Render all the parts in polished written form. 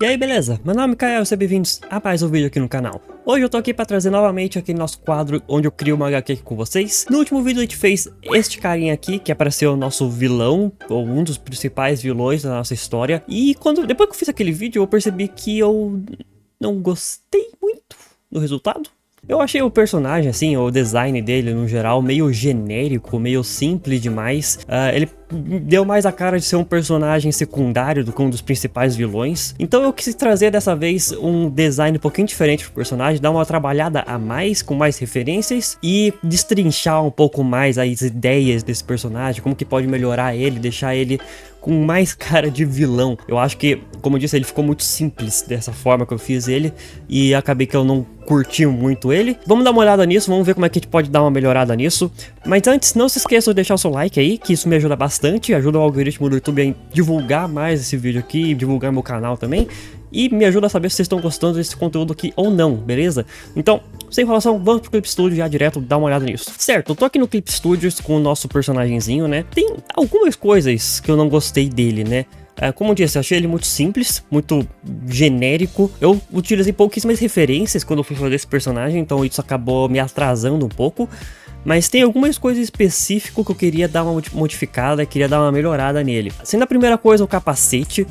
E aí, beleza? Meu nome é Kael, sejam bem-vindos a mais um vídeo aqui no canal. Hoje eu tô aqui pra trazer novamente aquele nosso quadro onde eu crio uma HQ aqui com vocês. No último vídeo a gente fez este carinha aqui, que apareceu o nosso vilão, ou um dos principais vilões da nossa história. E depois que eu fiz aquele vídeo eu percebi que eu não gostei muito do resultado. Eu achei o personagem, assim, o design dele no geral, meio genérico, meio simples demais. Ele deu mais a cara de ser um personagem secundário do que um dos principais vilões. Então eu quis trazer dessa vez um design um pouquinho diferente pro personagem, dar uma trabalhada a mais, com mais referências e destrinchar um pouco mais as ideias desse personagem, como que pode melhorar ele, deixar ele com mais cara de vilão. Eu acho que, como eu disse, ele ficou muito simples dessa forma que eu fiz ele e acabei que eu não curti muito ele. Vamos dar uma olhada nisso, vamos ver como é que a gente pode dar uma melhorada nisso. Mas antes, não se esqueça de deixar o seu like aí, que isso me ajuda bastante, ajuda o algoritmo do YouTube a divulgar mais esse vídeo aqui e divulgar meu canal também. E me ajuda a saber se vocês estão gostando desse conteúdo aqui ou não, beleza? Então, sem enrolação, vamos pro Clip Studio já direto, dar uma olhada nisso. Certo, eu tô aqui no Clip Studios com o nosso personagemzinho, né? Tem algumas coisas que eu não gostei dele, né? Como eu disse, eu achei ele muito simples, muito genérico. Eu utilizei pouquíssimas referências quando eu fui fazer esse personagem, então isso acabou me atrasando um pouco. Mas tem algumas coisas específicas que eu queria dar uma modificada, queria dar uma melhorada nele. Sendo a primeira coisa o capacete,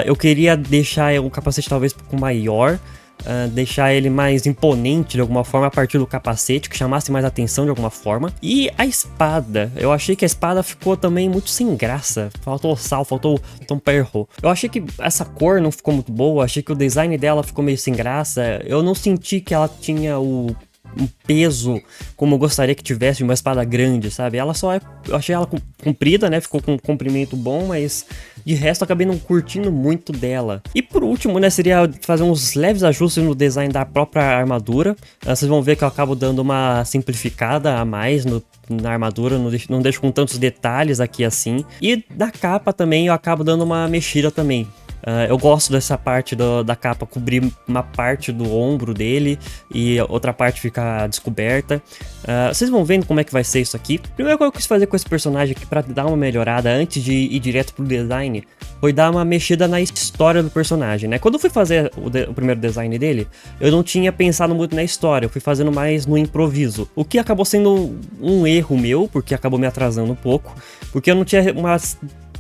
eu queria deixar o capacete talvez um pouco maior, deixar ele mais imponente de alguma forma a partir do capacete, que chamasse mais atenção de alguma forma. E a espada, eu achei que a espada ficou também muito sem graça, faltou sal, faltou tom perro. Eu achei que essa cor não ficou muito boa, achei que o design dela ficou meio sem graça, eu não senti que ela tinha um peso como eu gostaria que tivesse de uma espada grande, sabe? Ela só eu achei ela comprida, né? Ficou com um comprimento bom, mas de resto eu acabei não curtindo muito dela. E por último, né, seria fazer uns leves ajustes no design da própria armadura. Vocês vão ver que eu acabo dando uma simplificada a mais na armadura, não deixo com tantos detalhes aqui assim. E da capa também eu acabo dando uma mexida também. Eu gosto dessa parte da capa cobrir uma parte do ombro dele e outra parte ficar descoberta. Vocês vão vendo como é que vai ser isso aqui. A primeira coisa que eu quis fazer com esse personagem aqui pra dar uma melhorada antes de ir direto pro design foi dar uma mexida na história do personagem, né? Quando eu fui fazer o primeiro design dele, eu não tinha pensado muito na história, eu fui fazendo mais no improviso. O que acabou sendo um erro meu, porque acabou me atrasando um pouco, porque eu não tinha uma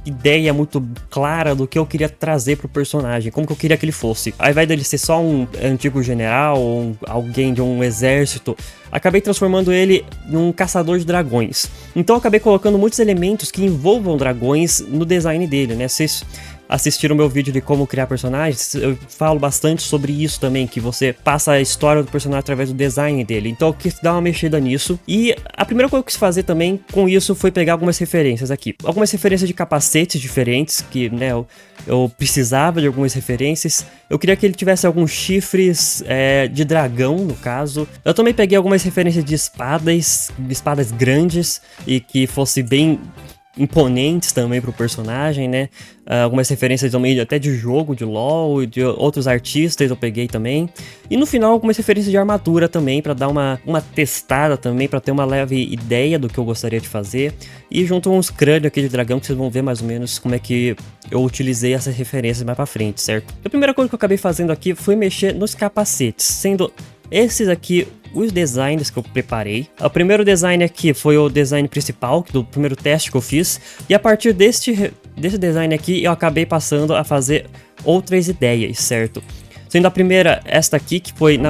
ideia muito clara do que eu queria trazer pro personagem, como que eu queria que ele fosse. Ao invés dele ser só um antigo general ou alguém de um exército, acabei transformando ele num caçador de dragões. Então eu acabei colocando muitos elementos que envolvam dragões no design dele, né? Vocês assistiram o meu vídeo de como criar personagens, eu falo bastante sobre isso também, que você passa a história do personagem através do design dele. Então eu quis dar uma mexida nisso. E a primeira coisa que eu quis fazer também com isso foi pegar algumas referências aqui. Algumas referências de capacetes diferentes, que né, eu precisava de algumas referências. Eu queria que ele tivesse alguns chifres de dragão, no caso. Eu também peguei algumas referências de espadas grandes e que fosse bem imponentes também pro personagem, né? Algumas referências também até de jogo, de LoL e de outros artistas eu peguei também. E no final algumas referências de armadura também, pra dar uma testada também, pra ter uma leve ideia do que eu gostaria de fazer. E junto com uns crânios aqui de dragão, que vocês vão ver mais ou menos como é que eu utilizei essas referências mais pra frente, certo? A primeira coisa que eu acabei fazendo aqui foi mexer nos capacetes, sendo esses aqui os designs que eu preparei. O primeiro design aqui foi o design principal, do primeiro teste que eu fiz. E a partir desse design aqui, eu acabei passando a fazer outras ideias, certo? Sendo a primeira esta aqui, que foi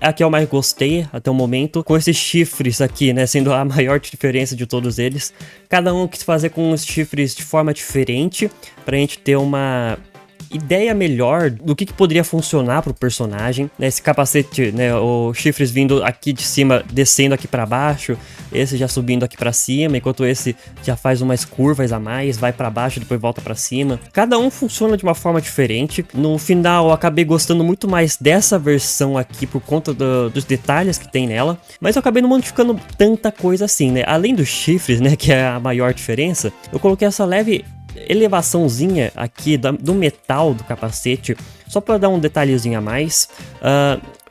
a que eu mais gostei até o momento, com esses chifres aqui, né, sendo a maior diferença de todos eles. Cada um quis fazer com os chifres de forma diferente, pra gente ter uma ideia melhor do que poderia funcionar pro personagem, né? Esse capacete, né, os chifres vindo aqui de cima, descendo aqui pra baixo, esse já subindo aqui pra cima, enquanto esse já faz umas curvas a mais, vai pra baixo e depois volta pra cima. Cada um funciona de uma forma diferente. No final eu acabei gostando muito mais dessa versão aqui por conta dos detalhes que tem nela, mas eu acabei não modificando tanta coisa assim, né? Além dos chifres, né, que é a maior diferença, eu coloquei essa leve elevaçãozinha aqui do metal do capacete, só para dar um detalhezinho a mais.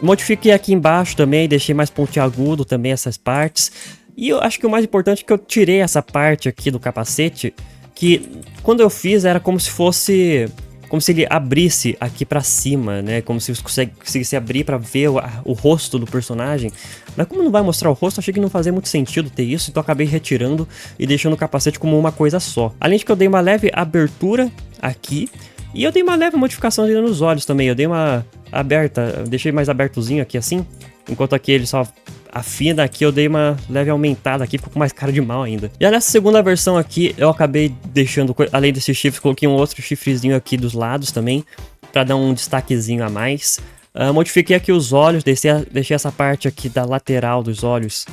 Modifiquei aqui embaixo também, deixei mais pontiagudo também essas partes. E eu acho que o mais importante é que eu tirei essa parte aqui do capacete, que quando eu fiz era como se fosse como se ele abrisse aqui pra cima, né? Como se você conseguisse abrir pra ver o rosto do personagem. Mas como não vai mostrar o rosto, achei que não fazia muito sentido ter isso, então acabei retirando e deixando o capacete como uma coisa só. Além de que eu dei uma leve abertura aqui, e eu dei uma leve modificação ali nos olhos também. Eu dei uma aberta, deixei mais abertozinho aqui assim, enquanto aqui ele só afina. Aqui eu dei uma leve aumentada aqui, ficou com mais cara de mal ainda. Já nessa segunda versão aqui, eu acabei deixando, além desse chifre, coloquei um outro chifrezinho aqui dos lados também, pra dar um destaquezinho a mais. Modifiquei aqui os olhos, deixei essa parte aqui da lateral dos olhos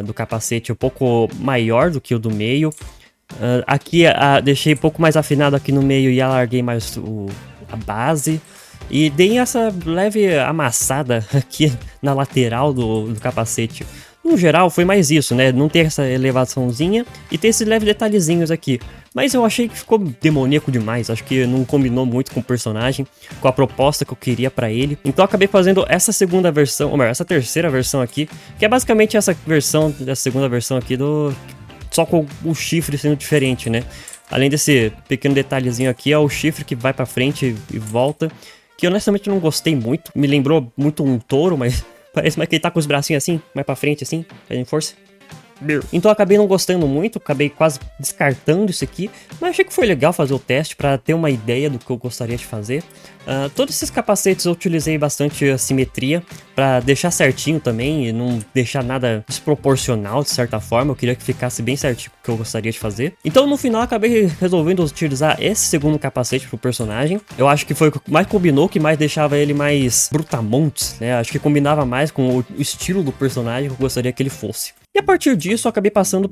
do capacete um pouco maior do que o do meio. Aqui deixei um pouco mais afinado aqui no meio e alarguei mais a base. E dei essa leve amassada aqui na lateral do capacete. No geral foi mais isso, né? Não ter essa elevaçãozinha e ter esses leves detalhezinhos aqui. Mas eu achei que ficou demoníaco demais, acho que não combinou muito com o personagem, com a proposta que eu queria pra ele. Então eu acabei fazendo essa segunda versão, ou melhor, essa terceira versão aqui, que é basicamente essa segunda versão aqui só com o chifre sendo diferente, né? Além desse pequeno detalhezinho aqui, é o chifre que vai pra frente e volta, que honestamente não gostei muito. Me lembrou muito um touro, mas parece mais que ele tá com os bracinhos assim, mais pra frente assim, fazendo força. Então eu acabei não gostando muito, acabei quase descartando isso aqui, mas achei que foi legal fazer o teste para ter uma ideia do que eu gostaria de fazer. Todos esses capacetes eu utilizei bastante a simetria para deixar certinho também e não deixar nada desproporcional de certa forma. Eu queria que ficasse bem certinho o que eu gostaria de fazer. Então no final acabei resolvendo utilizar esse segundo capacete pro personagem. Eu acho que foi o que mais combinou, que mais deixava ele mais brutamontes, né? Acho que combinava mais com o estilo do personagem que eu gostaria que ele fosse. E a partir disso eu acabei passando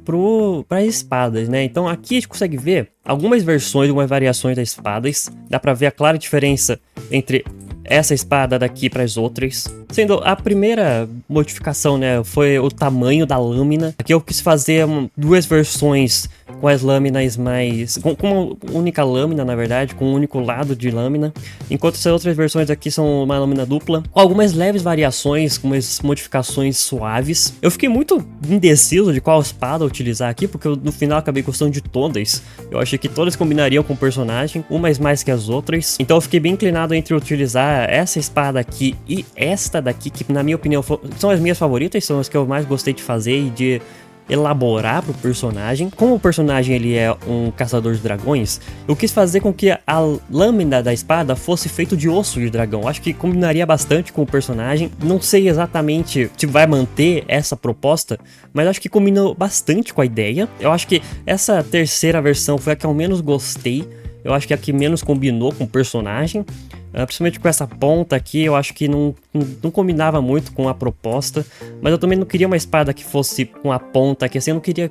para espadas, né? Então aqui a gente consegue ver algumas versões, algumas variações das espadas. Dá pra ver a clara diferença entre essa espada daqui para as outras. Sendo a primeira modificação, né, foi o tamanho da lâmina. Aqui eu quis fazer duas versões com as lâminas mais... com uma única lâmina, na verdade, com um único lado de lâmina. Enquanto essas outras versões aqui são uma lâmina dupla, com algumas leves variações, com umas modificações suaves. Eu fiquei muito indeciso de qual espada utilizar aqui, porque eu, no final acabei gostando de todas. Eu achei que todas combinariam com o personagem, umas mais que as outras. Então eu fiquei bem inclinado entre utilizar essa espada aqui e esta daqui, que na minha opinião são as minhas favoritas, são as que eu mais gostei de fazer e de elaborar pro personagem. Como o personagem ele é um caçador de dragões, eu quis fazer com que a lâmina da espada fosse feito de osso de dragão. Acho que combinaria bastante com o personagem. Não sei exatamente se vai manter essa proposta, mas acho que combinou bastante com a ideia. Eu acho que essa terceira versão foi a que eu menos gostei. Eu acho que é a que menos combinou com o personagem. Principalmente com essa ponta aqui, eu acho que não combinava muito com a proposta. Mas eu também não queria uma espada que fosse com a ponta aqui, assim, eu não queria...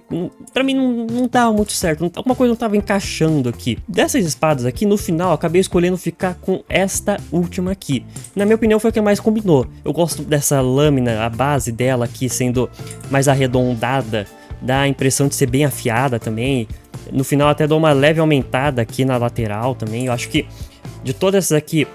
Pra mim não tava muito certo, alguma coisa não tava encaixando aqui. Dessas espadas aqui, no final, eu acabei escolhendo ficar com esta última aqui. Na minha opinião, foi a que mais combinou. Eu gosto dessa lâmina, a base dela aqui sendo mais arredondada. Dá a impressão de ser bem afiada também. No final até dou uma leve aumentada aqui na lateral também. Eu acho que de todas essas aqui,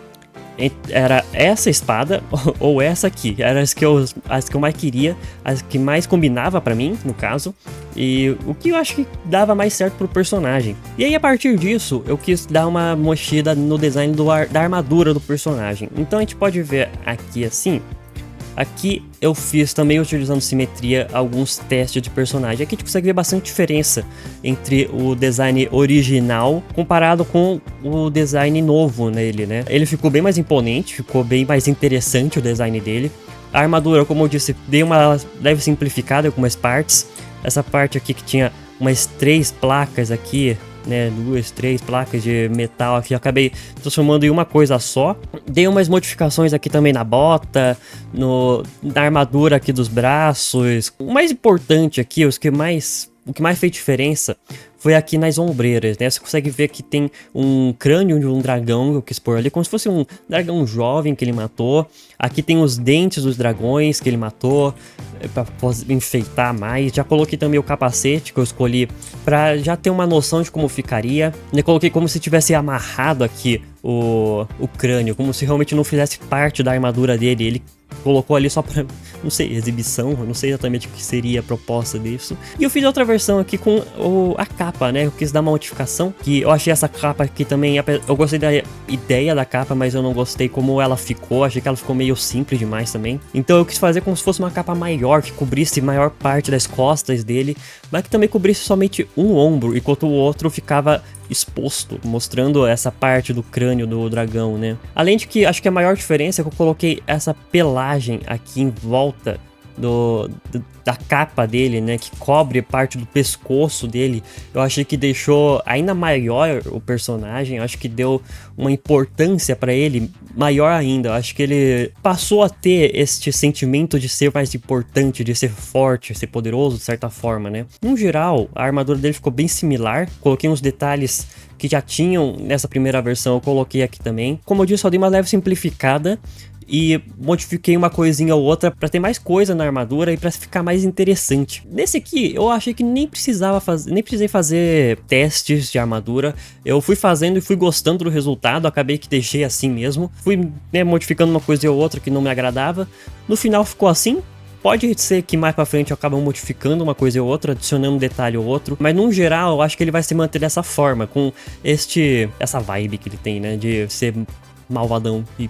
era essa espada ou essa aqui. Eram as que eu mais queria, as que mais combinava pra mim, no caso. E o que eu acho que dava mais certo pro personagem. E aí a partir disso, eu quis dar uma mexida no design da armadura do personagem. Então a gente pode ver aqui assim. Aqui eu fiz também, utilizando simetria, alguns testes de personagem. Aqui a gente consegue ver bastante diferença entre o design original comparado com o design novo nele, né? Ele ficou bem mais imponente, ficou bem mais interessante o design dele. A armadura, como eu disse, dei uma leve simplificada em algumas partes. Essa parte aqui que tinha umas 3 placas aqui, né, 2, 3 placas de metal aqui, eu acabei transformando em uma coisa só. Dei umas modificações aqui também na bota, na armadura aqui dos braços. O mais importante aqui, o que mais fez diferença foi aqui nas ombreiras, né? Você consegue ver que tem um crânio de um dragão que eu quis pôr ali, como se fosse um dragão jovem que ele matou. Aqui tem os dentes dos dragões que ele matou, pra enfeitar mais. Já coloquei também o capacete que eu escolhi pra já ter uma noção de como ficaria. Eu coloquei como se tivesse amarrado aqui o crânio, como se realmente não fizesse parte da armadura dele. Ele colocou ali só pra, não sei, exibição, eu não sei exatamente o que seria a proposta disso. E eu fiz outra versão aqui com a capa, né, eu quis dar uma modificação, que eu achei essa capa aqui também, eu gostei da ideia da capa, mas eu não gostei como ela ficou, achei que ela ficou meio simples demais também. Então eu quis fazer como se fosse uma capa maior, que cobrisse maior parte das costas dele, mas que também cobrisse somente um ombro, enquanto o outro ficava exposto, mostrando essa parte do crânio do dragão, né? Além de que, acho que a maior diferença é que eu coloquei essa pelagem aqui em volta da capa dele, né, que cobre parte do pescoço dele. Eu achei que deixou ainda maior o personagem, eu acho que deu uma importância pra ele maior ainda. Eu acho que ele passou a ter este sentimento de ser mais importante, de ser forte, ser poderoso de certa forma, né. No geral, a armadura dele ficou bem similar, coloquei uns detalhes que já tinham nessa primeira versão, eu coloquei aqui também. Como eu disse, eu dei uma leve simplificada e modifiquei uma coisinha ou outra pra ter mais coisa na armadura e pra ficar mais interessante. Nesse aqui, eu achei que nem precisei fazer testes de armadura. Eu fui fazendo e fui gostando do resultado, acabei que deixei assim mesmo. Fui, né, modificando uma coisa ou outra que não me agradava. No final ficou assim. Pode ser que mais pra frente eu acabe modificando uma coisa ou outra, adicionando um detalhe ou outro, mas no geral eu acho que ele vai se manter dessa forma, com essa vibe que ele tem, né, de ser malvadão e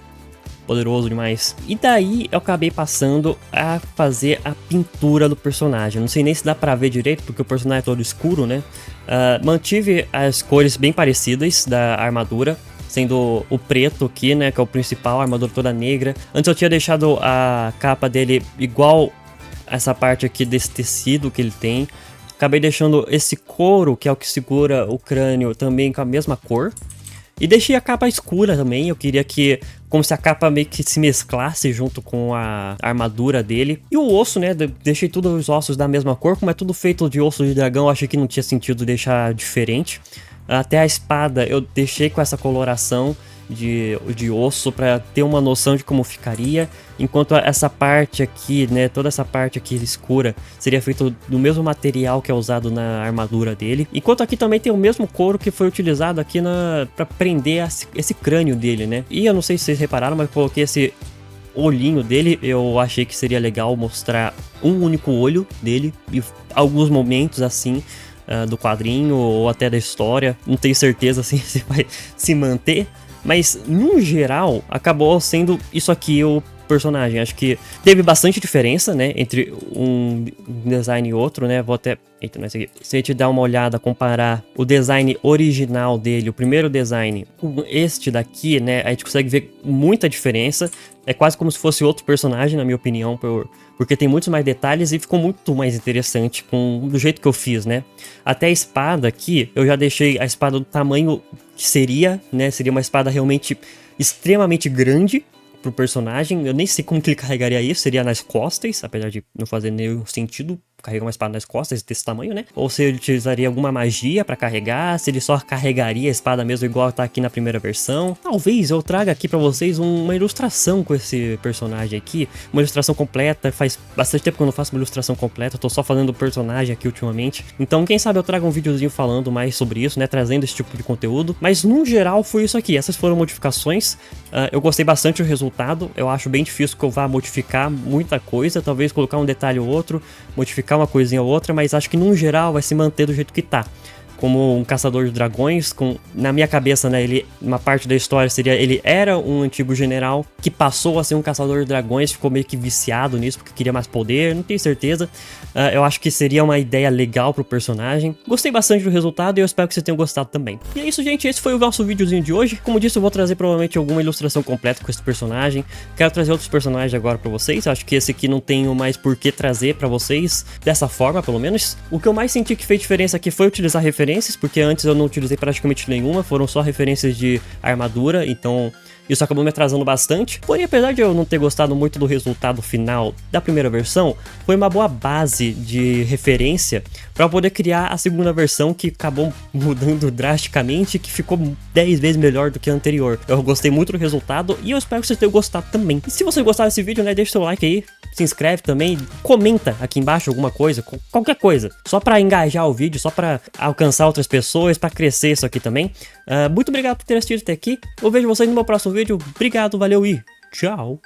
poderoso demais. E daí eu acabei passando a fazer a pintura do personagem. Não sei nem se dá pra ver direito, porque o personagem é todo escuro, né? Mantive as cores bem parecidas da armadura, sendo o preto aqui, né, que é o principal, a armadura toda negra. Antes eu tinha deixado a capa dele igual essa parte aqui desse tecido que ele tem. Acabei deixando esse couro, que é o que segura o crânio, também com a mesma cor. E deixei a capa escura também, eu queria que, como se a capa meio que se mesclasse junto com a armadura dele. E o osso, né, deixei todos os ossos da mesma cor, como é tudo feito de osso de dragão, eu achei que não tinha sentido deixar diferente. Até a espada eu deixei com essa coloração de osso para ter uma noção de como ficaria, enquanto essa parte aqui, né, toda essa parte aqui escura seria feito do mesmo material que é usado na armadura dele, enquanto aqui também tem o mesmo couro que foi utilizado aqui para prender esse crânio dele, né. E eu não sei se vocês repararam, mas eu coloquei esse olhinho dele, eu achei que seria legal mostrar um único olho dele e alguns momentos assim do quadrinho ou até da história, não tenho certeza assim se vai se manter. Mas, no geral, acabou sendo isso aqui o personagem. Acho que teve bastante diferença, né, entre um design e outro, né. Vou até... Eita, não é isso aqui. Se a gente dar uma olhada, comparar o design original dele, o primeiro design, com este daqui, né, a gente consegue ver muita diferença. É quase como se fosse outro personagem, na minha opinião, porque tem muitos mais detalhes e ficou muito mais interessante do jeito que eu fiz, né. Até a espada aqui, eu já deixei a espada do tamanho que seria, né, seria uma espada realmente extremamente grande pro personagem. Eu nem sei como que ele carregaria isso, seria nas costas, apesar de não fazer nenhum sentido carregar uma espada nas costas desse tamanho, né? Ou se ele utilizaria alguma magia pra carregar, se ele só carregaria a espada mesmo igual tá aqui na primeira versão. Talvez eu traga aqui pra vocês uma ilustração com esse personagem aqui, uma ilustração completa. Faz bastante tempo que eu não faço uma ilustração completa, eu tô só falando do personagem aqui ultimamente. Então quem sabe eu trago um videozinho falando mais sobre isso, né? Trazendo esse tipo de conteúdo. Mas no geral foi isso aqui, essas foram modificações. Eu gostei bastante do resultado, eu acho bem difícil que eu vá modificar muita coisa, talvez colocar um detalhe ou outro, modificar uma coisinha ou outra, mas acho que no geral vai se manter do jeito que tá. Como um caçador de dragões, na minha cabeça, né, uma parte da história seria, ele era um antigo general que passou a ser um caçador de dragões, ficou meio que viciado nisso, porque queria mais poder, não tenho certeza. Eu acho que seria uma ideia legal pro personagem. Gostei bastante do resultado e eu espero que vocês tenham gostado também. E é isso, gente, esse foi o nosso videozinho de hoje. Como disse, eu vou trazer provavelmente alguma ilustração completa com esse personagem. Quero trazer outros personagens agora pra vocês, acho que esse aqui não tenho mais por que trazer pra vocês, dessa forma, pelo menos. O que eu mais senti que fez diferença aqui foi utilizar referências, porque antes eu não utilizei praticamente nenhuma, foram só referências de armadura, então isso acabou me atrasando bastante. Porém, apesar de eu não ter gostado muito do resultado final da primeira versão, foi uma boa base de referência para poder criar a segunda versão, que acabou mudando drasticamente, que ficou 10 vezes melhor do que a anterior. Eu gostei muito do resultado e eu espero que vocês tenham gostado também. E se você gostar desse vídeo, né, deixa seu like aí, se inscreve também, comenta aqui embaixo alguma coisa, qualquer coisa, só para engajar o vídeo, só para alcançar outras pessoas, para crescer isso aqui também. Muito obrigado por ter assistido até aqui, eu vejo vocês no meu próximo vídeo, obrigado, valeu e tchau!